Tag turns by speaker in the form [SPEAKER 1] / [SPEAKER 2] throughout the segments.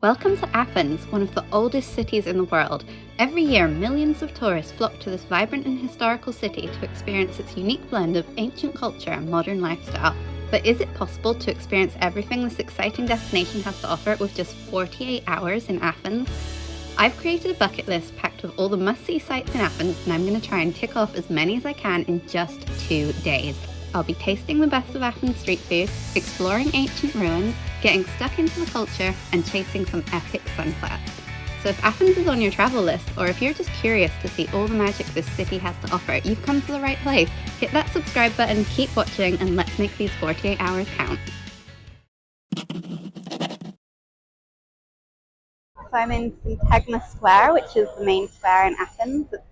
[SPEAKER 1] Welcome to Athens, one of the oldest cities in the world. Every year, millions of tourists flock to this vibrant and historical city to experience its unique blend of ancient culture and modern lifestyle. But is it possible to experience everything this exciting destination has to offer with just 48 hours in Athens? I've created a bucket list packed with all the must-see sites in Athens, and I'm going to try and tick off as many as I can in just 2 days. I'll be tasting the best of Athens street food, exploring ancient ruins, getting stuck into the culture, and chasing some epic sunsets. So if Athens is on your travel list, or if you're just curious to see all the magic this city has to offer, you've come to the right place. Hit that subscribe button, keep watching, and let's make these 48 hours count. So I'm in Tegma Square, which is the main square in Athens. It's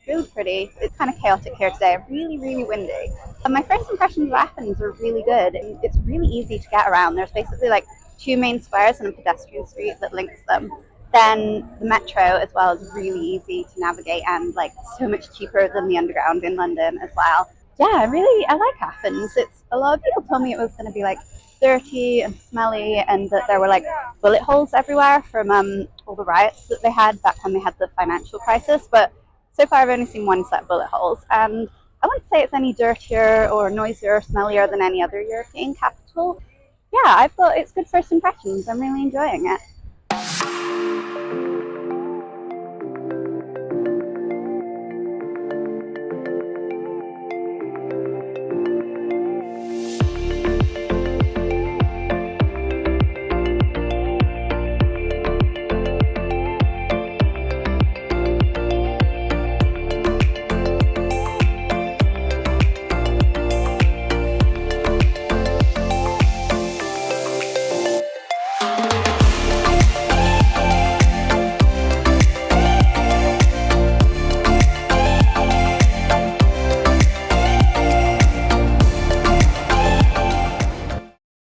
[SPEAKER 1] really pretty. It's kind of chaotic here today, really windy. And my first impressions of Athens were really good. And it's really easy to get around. There's basically like 2 main squares and a pedestrian street that links them. Then the metro as well is really easy to navigate and like so much cheaper than the underground in London as well. Yeah, I like Athens. It's a lot of people told me it was going to be like dirty and smelly and that there were like bullet holes everywhere from all the riots that they had back when they had the financial crisis, but so far I've only seen one set of bullet holes, and I wouldn't say it's any dirtier or noisier or smellier than any other European capital. Yeah, I thought it's good first impressions. I'm really enjoying it.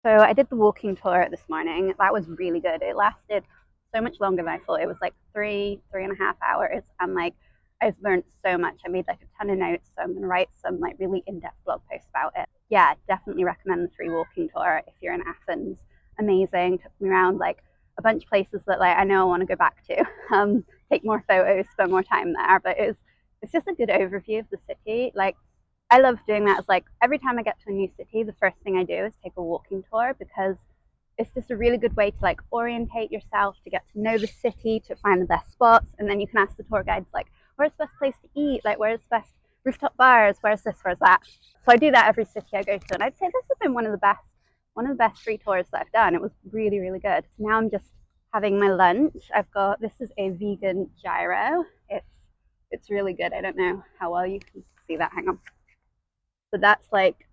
[SPEAKER 1] So I did the walking tour this morning. That was really good. It lasted so much longer than I thought. It was like 3.5 hours, and like I've learned so much. I made like a ton of notes, so I'm gonna write some like really in-depth blog posts about it. Yeah, definitely recommend the free walking tour if you're in Athens. Amazing. Took me around like a bunch of places that like I know I want to go back to. Take more photos, spend more time there. But it's just a good overview of the city. Like I love doing that. It's like every time I get to a new city, the first thing I do is take a walking tour, because it's just a really good way to like orientate yourself, to get to know the city, to find the best spots, and then you can ask the tour guides like, where's the best place to eat? Like, where's the best rooftop bars? Where's this? Where's that? So I do that every city I go to, and I'd say this has been one of the best free tours that I've done. It was really good. So now I'm just having my lunch. This is a vegan gyro. It's really good. I don't know how well you can see that. Hang on. So that's like,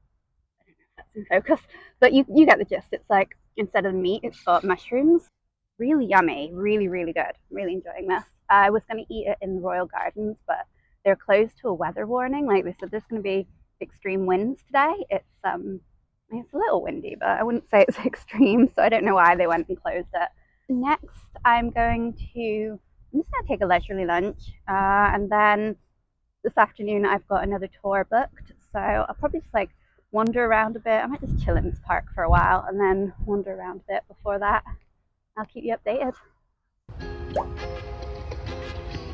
[SPEAKER 1] I don't know if that's in focus, but you get the gist. It's like, instead of meat, it's got mushrooms. Really yummy, really good. I'm really enjoying this. I was going to eat it in the Royal Gardens, but they're closed to a weather warning. Like they said, there's going to be extreme winds today. It's a little windy, but I wouldn't say it's extreme, so I don't know why they went and closed it. Next, I'm just going to take a leisurely lunch, and then this afternoon I've got another tour booked, so I'll probably just like wander around a bit. I might just chill in this park for a while and then wander around a bit before that. I'll keep you updated.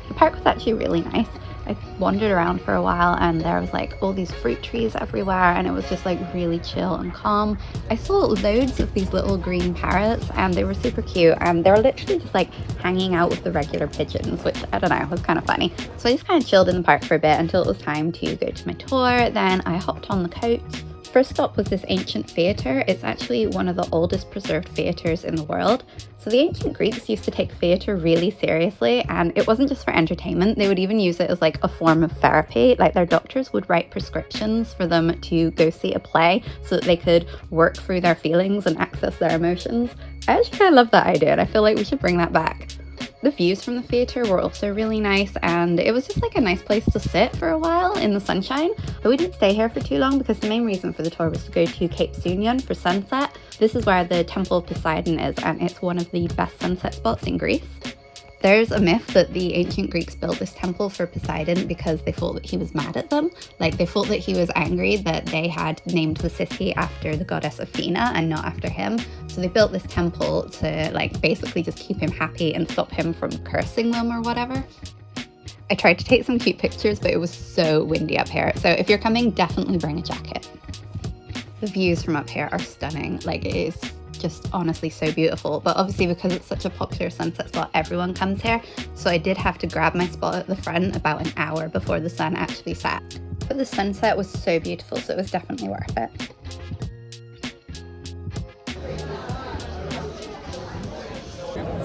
[SPEAKER 1] The park was actually really nice. I wandered around for a while and there was like all these fruit trees everywhere, and it was just like really chill and calm. I saw loads of these little green parrots and they were super cute, and they were literally just like hanging out with the regular pigeons, which I don't know, was kind of funny. So I just kind of chilled in the park for a bit until it was time to go to my tour. Then I hopped on the coach. First stop was this ancient theatre. It's actually one of the oldest preserved theatres in the world. So the ancient Greeks used to take theatre really seriously, and it wasn't just for entertainment. They would even use it as like a form of therapy. Like their doctors would write prescriptions for them to go see a play so that they could work through their feelings and access their emotions. I actually kind of love that idea, and I feel like we should bring that back. The views from the theatre were also really nice, and it was just like a nice place to sit for a while in the sunshine. But we didn't stay here for too long because the main reason for the tour was to go to Cape Sounion for sunset. This is where the Temple of Poisedon is, and it's one of the best sunset spots in Greece. There's a myth that the ancient Greeks built this temple for Poseidon because they thought that he was mad at them. Like, they thought that he was angry that they had named the city after the goddess Athena and not after him. So they built this temple to, like, basically just keep him happy and stop him from cursing them or whatever. I tried to take some cute pictures, but it was so windy up here. So if you're coming, definitely bring a jacket. The views from up here are stunning. Like, it is just honestly so beautiful, but obviously because it's such a popular sunset spot, everyone comes here, so I did have to grab my spot at the front about an hour before the sun actually set. But the sunset was so beautiful, so it was definitely worth it.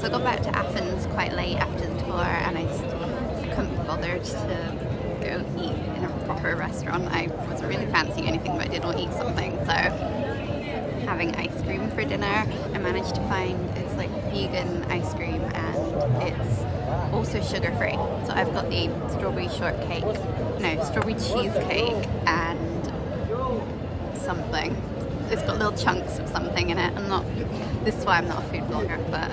[SPEAKER 1] So I got back to Athens quite late after the tour, and I couldn't be bothered to go eat in a proper restaurant. I wasn't really fancying anything, but I did want to eat something, so having ice cream for dinner. I managed to find it's like vegan ice cream and it's also sugar-free. So I've got the strawberry cheesecake and something. It's got little chunks of something in it. This is why I'm not a food blogger, but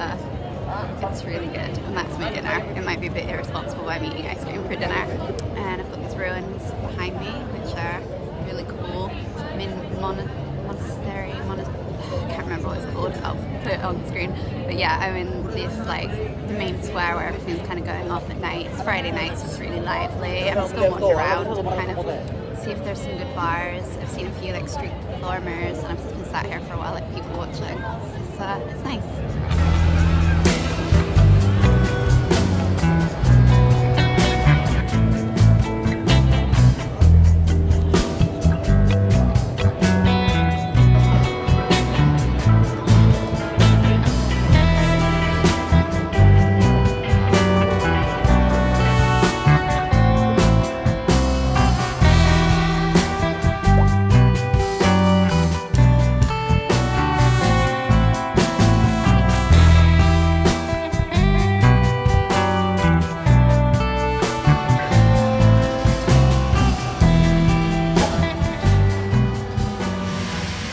[SPEAKER 1] it's really good, and that's my dinner. It might be a bit irresponsible by me eating ice cream for dinner. And I've got these ruins behind me, which are really cool. Monastery, I can't remember what it's called, I'll put it on the screen. But yeah, I'm in this, like, the main square where everything's kind of going off at night. It's Friday night, so it's really lively. I'm just going to wander around and kind of see if there's some good bars. I've seen a few, like, street performers, and I've just been sat here for a while, like, people watching. It's nice.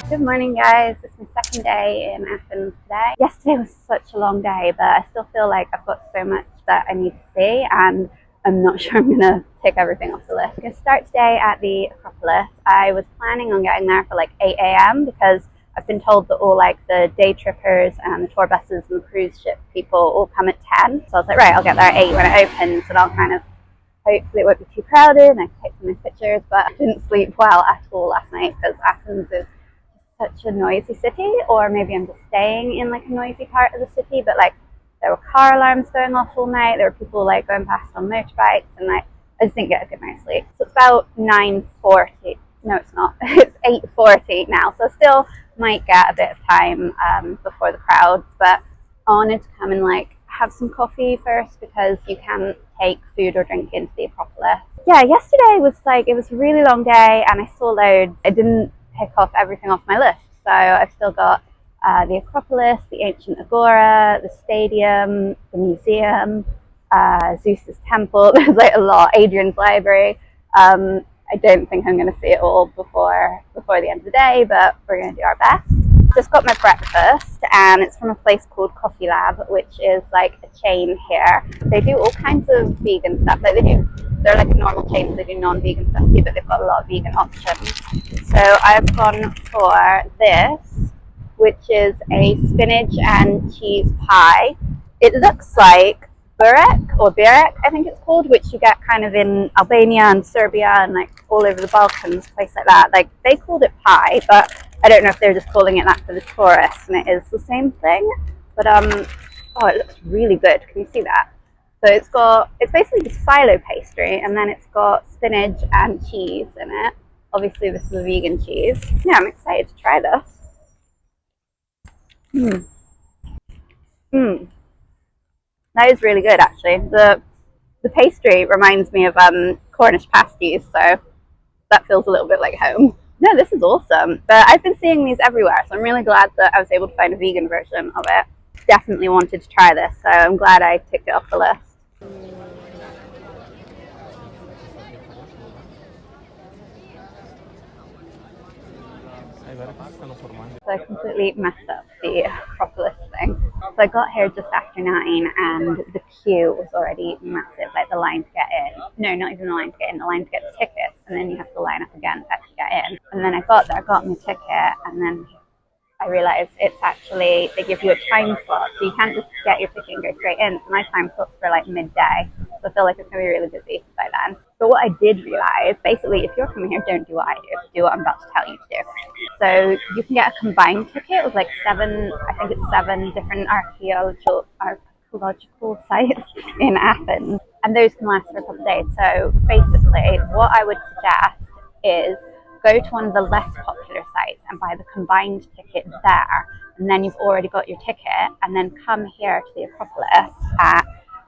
[SPEAKER 1] Good morning, guys. It's my second day in Athens today. Yesterday was such a long day, but I still feel like I've got so much that I need to see, and I'm not sure I'm going to tick everything off the list. I'm going to start today at the Acropolis. I was planning on getting there for like 8 a.m. because I've been told that all like the day trippers and the tour buses and the cruise ship people all come at 10. So I was like, right, I'll get there at 8 when it opens, and I'll kind of hopefully it won't be too crowded and I can take some nice pictures. But I didn't sleep well at all last night because Athens is such a noisy city, or maybe I'm just staying in like a noisy part of the city, but like there were car alarms going off all night, there were people like going past on motorbikes, and like I just didn't get a good night's sleep. So it's about 9:40. No, it's not. It's 8:40 now, so I still might get a bit of time before the crowds, but I wanted to come and like have some coffee first because you can't take food or drink into the Acropolis. Yeah, yesterday was like, it was a really long day and I saw loads. I didn't pick off everything off my list. So I've still got the Acropolis, the ancient Agora, the stadium, the museum, Zeus's temple. There's like a lot. Adrian's library. I don't think I'm going to see it all before the end of the day, but we're going to do our best. Just got my breakfast, and it's from a place called Coffee Lab, which is like a chain here. They do all kinds of vegan stuff. Like they're like a normal chain, so they do non-vegan stuff too, but they've got a lot of vegan options. So I've gone for this, which is a spinach and cheese pie. It looks like burek, I think it's called, which you get kind of in Albania and Serbia and like all over the Balkans, place like that. Like they called it pie, but I don't know if they're just calling it that for the tourists, and it is the same thing. But oh, it looks really good. Can you see that? So it's basically just phyllo pastry, and then it's got spinach and cheese in it. Obviously, this is a vegan cheese. Yeah, I'm excited to try this. That is really good, actually. The pastry reminds me of Cornish pasties, so that feels a little bit like home. No, this is awesome. But I've been seeing these everywhere, so I'm really glad that I was able to find a vegan version of it. Definitely wanted to try this, so I'm glad I ticked it off the list. So I completely messed up the Acropolis thing. So I got here just after 9 and the queue was already massive, like the line to get in. No, not even the line to get in, the line to get the tickets, and then you have to line up again to actually get in. And then I got there, got my ticket, and then I realised it's actually, they give you a time slot, so you can't just get your ticket and go straight in. So my time slot's for like midday, so I feel like it's going to be really busy by then. But what I did realise, basically, if you're coming here, don't do what I do. Do what I'm about to tell you to do. So you can get a combined ticket with like 7, I think it's 7 different archaeological sites in Athens. And those can last for a couple of days. So basically, what I would suggest is go to one of the less popular sites and buy the combined ticket there, and then you've already got your ticket, and then come here to the Acropolis at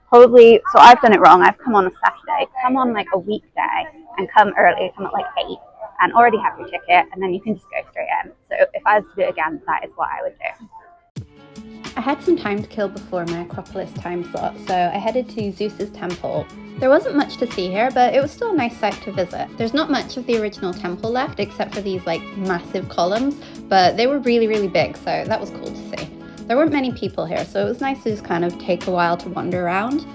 [SPEAKER 1] probably, so I've done it wrong, I've come on a Saturday, come on like a weekday and come early, come at like 8 and already have your ticket, and then you can just go straight in. So if I was to do it again, that is what I would do.
[SPEAKER 2] I had some time to kill before my Acropolis time slot, so I headed to Zeus's temple. There wasn't much to see here, but it was still a nice site to visit. There's not much of the original temple left, except for these like massive columns, but they were really, really big, so that was cool to see. There weren't many people here, so it was nice to just kind of take a while to wander around.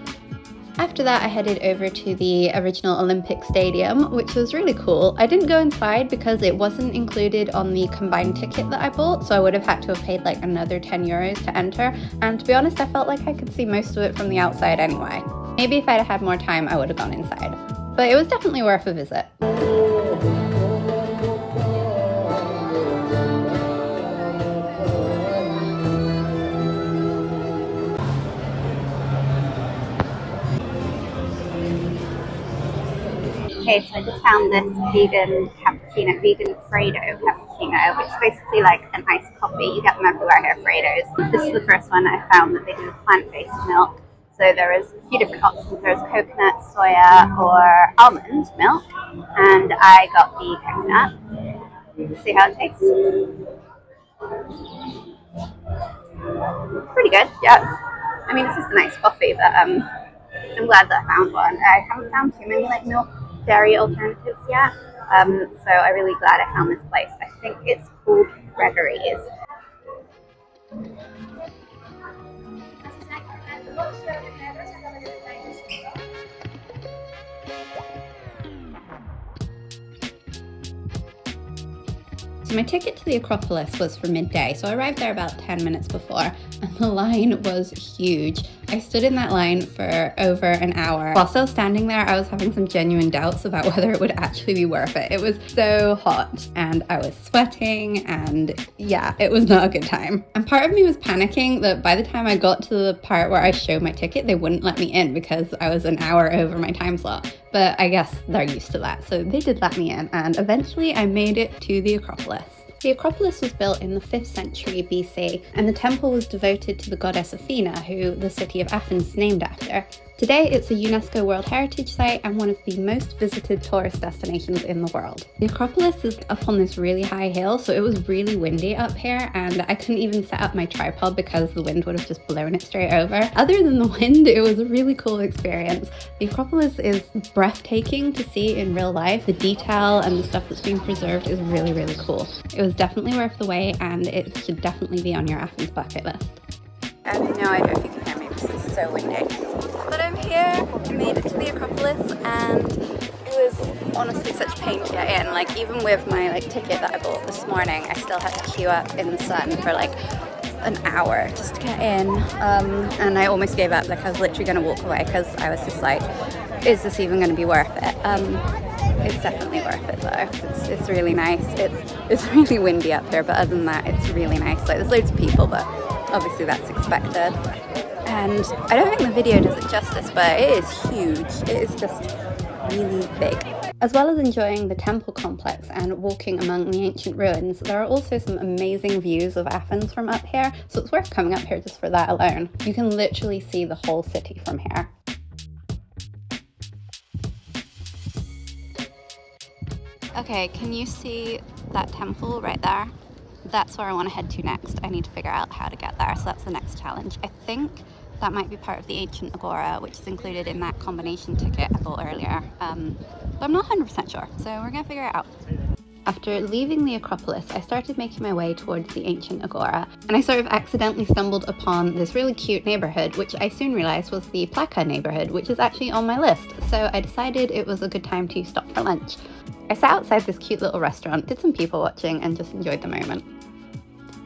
[SPEAKER 2] After that, I headed over to the original Olympic Stadium, which was really cool. I didn't go inside because it wasn't included on the combined ticket that I bought, so I would have had to have paid like another 10 euros to enter. And to be honest, I felt like I could see most of it from the outside anyway. Maybe if I'd had more time, I would have gone inside. But it was definitely worth a visit.
[SPEAKER 1] Okay, so I just found this vegan cappuccino, vegan freddo cappuccino, which is basically like an iced coffee. You get them everywhere here, freddos. This is the first one I found that they do with plant-based milk. So there is a few different options. There's coconut, soya, or almond milk, and I got the coconut. Let's see how it tastes. It's pretty good, yes. I mean, it's just a nice coffee, but I'm glad that I found one. I haven't found too many like milk dairy alternatives yet, so I'm really glad I found this place. I think it's called Gregory's.
[SPEAKER 2] So my ticket to the Acropolis was for midday, so I arrived there about 10 minutes before, and the line was huge. I stood in that line for over an hour. While still standing there, I was having some genuine doubts about whether it would actually be worth it. It was so hot, and I was sweating, and yeah, it was not a good time. And part of me was panicking that by the time I got to the part where I showed my ticket, they wouldn't let me in because I was an hour over my time slot. But I guess they're used to that, so they did let me in, and eventually I made it to the Acropolis. The Acropolis was built in the 5th century BC, and the temple was devoted to the goddess Athena, who the city of Athens is named after. Today, it's a UNESCO World Heritage Site and one of the most visited tourist destinations in the world. The Acropolis is up on this really high hill, so it was really windy up here, and I couldn't even set up my tripod because the wind would have just blown it straight over. Other than the wind, it was a really cool experience. The Acropolis is breathtaking to see in real life. The detail and the stuff that's being preserved is really, really cool. It was definitely worth the wait, and it should definitely be on your Athens bucket list.
[SPEAKER 1] I have no idea if you can hear me because it's so windy. But I'm here, I made it to the Acropolis, and it was honestly such a pain to get in. Like, even with my ticket that I bought this morning, I still had to queue up in the sun for an hour just to get in. And I almost gave up, I was literally going to walk away because I was just like, is this even going to be worth it? It's definitely worth it though. It's really nice. It's really windy up here, but other than that, it's really nice. There's loads of people, but obviously that's expected. And I don't think the video does it justice, but it is huge. It is just really big.
[SPEAKER 2] As well as enjoying the temple complex and walking among the ancient ruins, there are also some amazing views of Athens from up here, so it's worth coming up here just for that alone. You can literally see the whole city from here. Okay, can you see that temple right there? That's where I want to head to next. I need to figure out how to get there, so that's the next challenge. I think that might be part of the ancient Agora, which is included in that combination ticket I bought earlier. But I'm not 100% sure, so we're gonna figure it out. After leaving the Acropolis, I started making my way towards the ancient Agora, and I sort of accidentally stumbled upon this really cute neighbourhood, which I soon realised was the Plaka neighbourhood, which is actually on my list, so I decided it was a good time to stop for lunch. I sat outside this cute little restaurant, did some people watching, and just enjoyed the moment.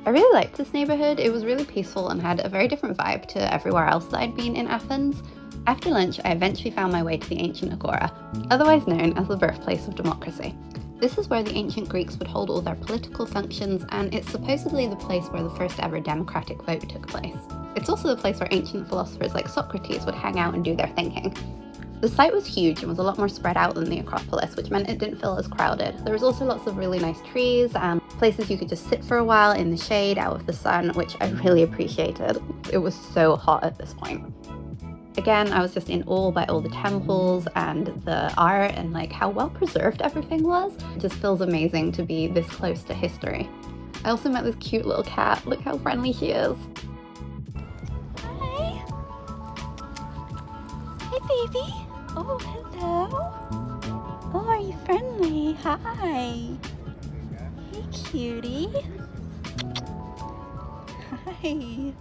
[SPEAKER 2] I really liked this neighbourhood. It was really peaceful and had a very different vibe to everywhere else that I'd been in Athens. After lunch, I eventually found my way to the ancient Agora, otherwise known as the birthplace of democracy. This is where the ancient Greeks would hold all their political functions, and it's supposedly the place where the first ever democratic vote took place. It's also the place where ancient philosophers like Socrates would hang out and do their thinking. The site was huge and was a lot more spread out than the Acropolis, which meant it didn't feel as crowded. There was also lots of really nice trees and places you could just sit for a while in the shade out of the sun, which I really appreciated. It was so hot at this point. Again, I was just in awe by all the temples and the art and like how well preserved everything was. It just feels amazing to be this close to history. I also met this cute little cat. Look how friendly she is.
[SPEAKER 3] Hi. Hi, baby. Oh, hello. Oh, are you friendly? Hi. Hey, cutie. Hi.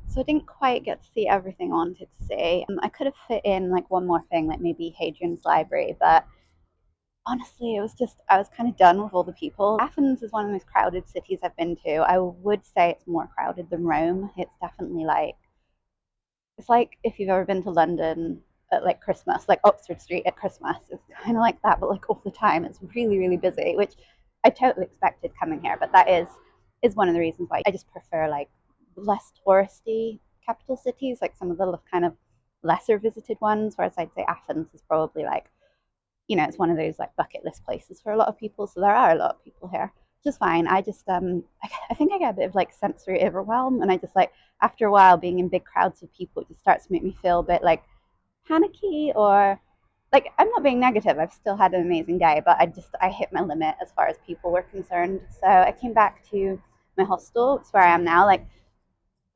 [SPEAKER 1] So I didn't quite get to see everything I wanted to see. I could have fit in like one more thing, like maybe Hadrian's Library, but honestly, it was just, I was kind of done with all the people. Athens is one of the most crowded cities I've been to. I would say it's more crowded than Rome. It's definitely like, it's like if you've ever been to London at like Christmas, like Oxford Street at Christmas. It's kind of like that, but like all the time. It's really, really busy, which I totally expected coming here, but that is one of the reasons why I just prefer like less touristy capital cities, like some of the kind of lesser visited ones, whereas I'd say Athens is probably like, it's one of those like bucket list places for a lot of people. So there are a lot of people here, which is fine. I just, I think I get a bit of like sensory overwhelm. And I just like, after a while being in big crowds of people, it just starts to make me feel a bit like panicky or like, I'm not being negative. I've still had an amazing day, but I hit my limit as far as people were concerned. So I came back to my hostel. It's where I am now. Like,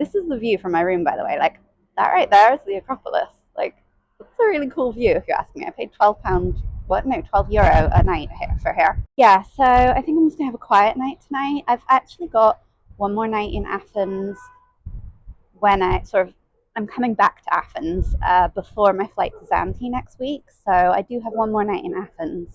[SPEAKER 1] this is the view from my room, by the way. Like, that right there is the Acropolis. Like, it's a really cool view, if you ask me. I paid £12, €12 a night for here. Yeah, so I think I'm just going to have a quiet night tonight. I've actually got one more night in Athens when I'm coming back to Athens before my flight to Zante next week. So I do have one more night in Athens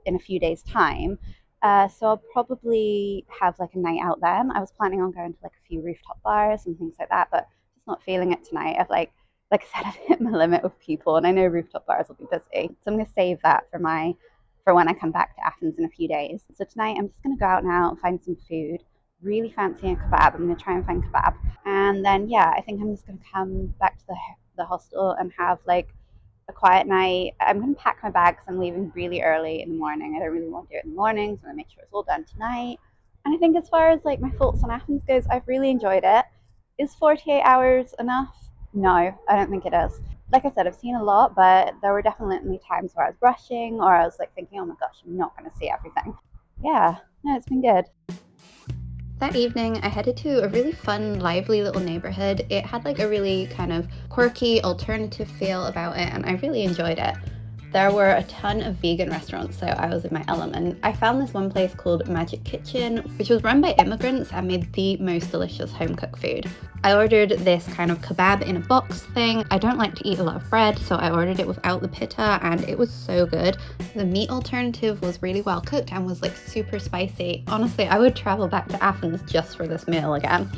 [SPEAKER 1] in a few days' time. So I'll probably have like a night out then. I was planning on going to like a few rooftop bars and things like that, but just not feeling it tonight. Like I said, I've hit my limit with people, and I know rooftop bars will be busy. So I'm going to save that for when I come back to Athens in a few days. So tonight I'm just going to go out now and find some food. Really fancy a kebab. I'm going to try and find kebab. And then, yeah, I think I'm just going to come back to the hostel and have like a quiet night. I'm going to pack my bag because I'm leaving really early in the morning. I don't really want to do it in the morning, so I'm going to make sure it's all done tonight. And I think as far as like my thoughts on Athens goes, I've really enjoyed it. Is 48 hours enough? No, I don't think it is. Like I said, I've seen a lot, but there were definitely times where I was rushing or I was like thinking, oh my gosh, I'm not going to see everything. Yeah, no, it's been good.
[SPEAKER 2] That evening, I headed to a really fun, lively little neighborhood. It had like a really kind of quirky, alternative feel about it, and I really enjoyed it. There were a ton of vegan restaurants, so I was in my element. I found this one place called Magic Kitchen, which was run by immigrants and made the most delicious home-cooked food. I ordered this kind of kebab in a box thing. I don't like to eat a lot of bread, so I ordered it without the pita, and it was so good. The meat alternative was really well cooked and was like super spicy. Honestly, I would travel back to Athens just for this meal again.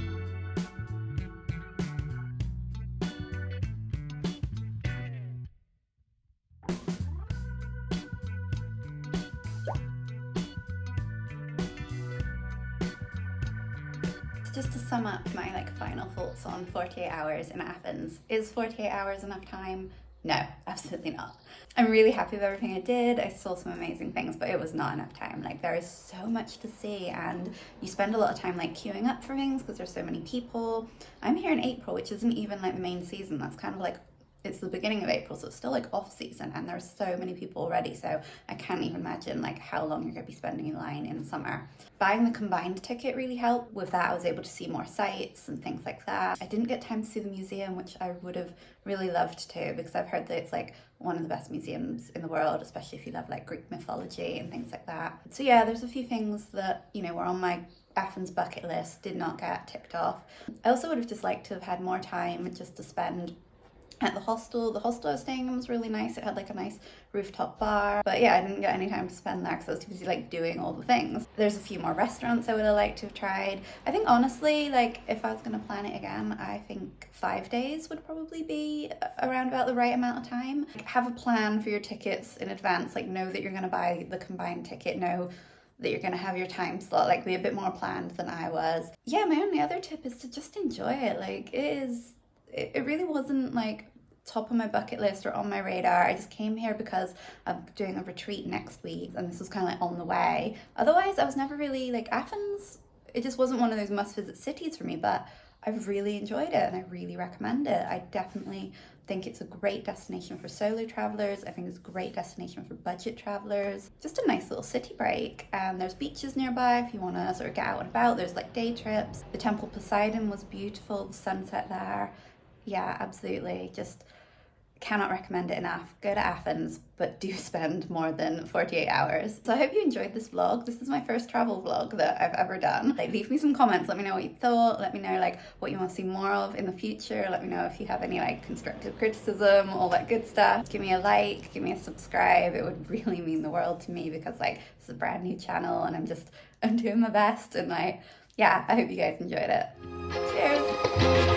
[SPEAKER 2] Just to sum up my final thoughts on 48 hours in Athens. Is 48 hours enough time? No, absolutely not. I'm really happy with everything I did. I saw some amazing things, but it was not enough time. Like, there is so much to see, and you spend a lot of time queuing up for things because there's so many people. I'm here in April, which isn't even the main season. That's kind of it's the beginning of April, so it's still like off season, and there's so many people already, so I can't even imagine like how long you're going to be spending in line in summer. Buying the combined ticket really helped. With that, I was able to see more sites and things like that. I didn't get time to see the museum, which I would have really loved to, because I've heard that it's like one of the best museums in the world, especially if you love like Greek mythology and things like that. So yeah, there's a few things that, you know, were on my Athens bucket list, did not get ticked off. I also would have just liked to have had more time just to spend at the hostel. The hostel I was staying in was really nice. It had like a nice rooftop bar. But yeah, I didn't get any time to spend there because I was too busy like doing all the things. There's a few more restaurants I would have liked to have tried. I think honestly, like if I was going to plan it again, I think 5 days would probably be around about the right amount of time. Like, have a plan for your tickets in advance. Like know that you're going to buy the combined ticket. Know that you're going to have your time slot, like be a bit more planned than I was. Yeah, my only other tip is to just enjoy it. Like it really wasn't like top of my bucket list or on my radar. I just came here because I'm doing a retreat next week and this was kind of like on the way. Otherwise, I was never really like Athens. It just wasn't one of those must visit cities for me, but I've really enjoyed it and I really recommend it. I definitely think it's a great destination for solo travelers. I think it's a great destination for budget travelers. Just a nice little city break. And there's beaches nearby if you want to sort of get out and about. There's like day trips. The Temple of Poisedon was beautiful, the sunset there. Yeah, absolutely. Just cannot recommend it enough. Go to Athens, but do spend more than 48 hours. So I hope you enjoyed this vlog. This is my first travel vlog that I've ever done. Like, leave me some comments. Let me know what you thought. Let me know like what you want to see more of in the future. Let me know if you have any like constructive criticism, all that good stuff. Give me a like, give me a subscribe. It would really mean the world to me because like it's a brand new channel and I'm doing my best, and like, yeah, I hope you guys enjoyed it. Cheers.